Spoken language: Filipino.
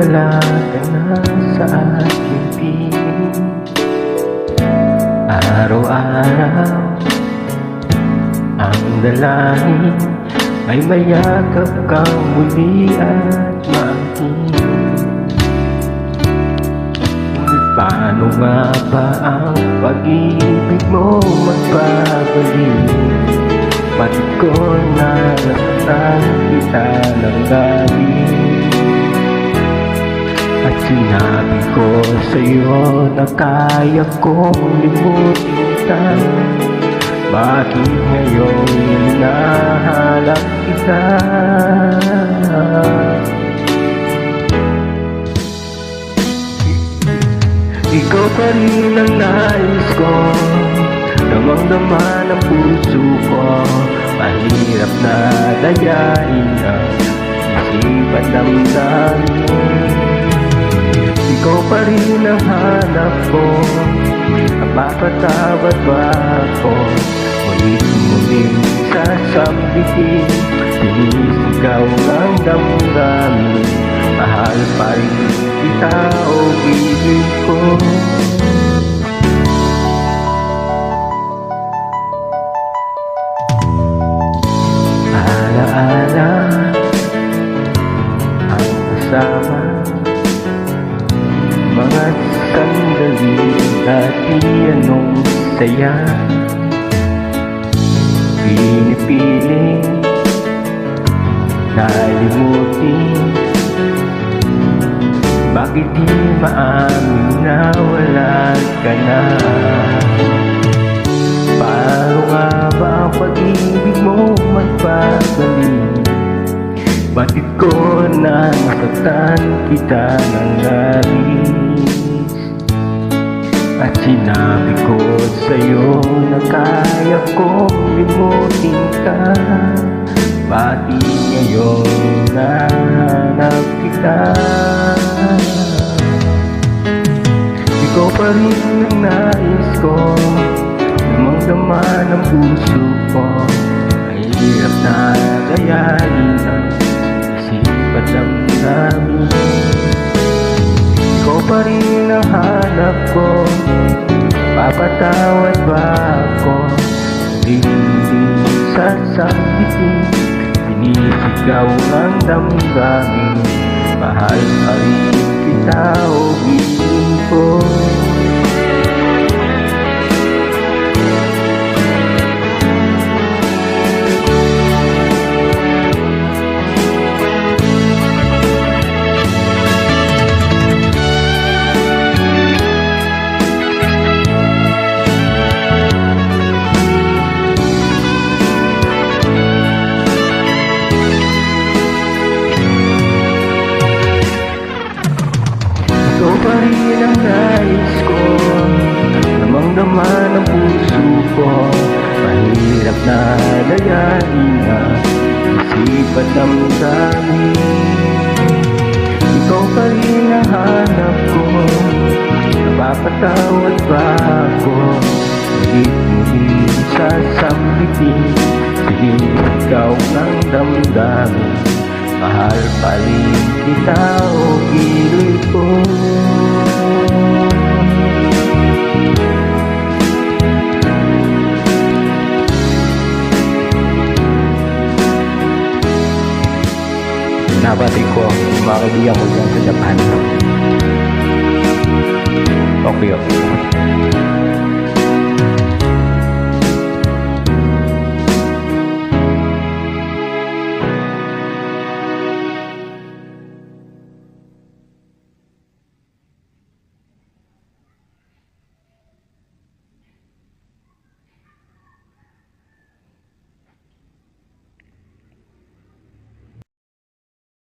wala ka na sa aking piling. Araw-araw ang dalangin ay mayakap kang muli at maangkin. Ngunit paano nga ba ang pag-ibig mo magpapagaling? Bakit ko nasaktan kita ng galing? At sinabi ko sa'yo na kaya kong limutin ka. Bakit ngayon hinahanap kita? Ikaw pa rin ang nais ko, damang-dama ng puso ko. Mahirap na dayain ang isip at damdamin. Ikaw pa rin ang hanap ko, napapatawad ba ako? Muling sasambitin, sinisigaw ng damdamin. Mahal pa rin kita o ibig ko. Alaala ang kasama, mga sandali dati anong saya. Pinipiling nalimutin, bakit di maamin na wala ka na? Paano nga ba ang pag-ibig mo magpagaling? Bakit ko nasaktan kita ng labis? At sinabi ko sa'yo na kaya kong limutin ka. Bakit ngayon nahanap kita? Ikaw pa rin ang nais ko, damang-dama ng puso ko. Mahirap na dayain ang isip at damdamin. Ikaw pa rin ang hanap ko, papatawad ba ako? Hindi sasabitin, sinisigaw ng damdamin. Mahal pa rin kita o ibig ko. Ikaw pa rin ang nais ko, damang-dama ng puso ko. Mahirap na dayain ang isip at damdamin. Ikaw pa rin ang hanap ko, napapatawad ba ako? Ulit-ulit sasambitin, sinisigaw ng damdamin. Mahal pa rin kita o ibig ko. Nabati ko ang mga kaibigan ko dyan sa Japan. Okay.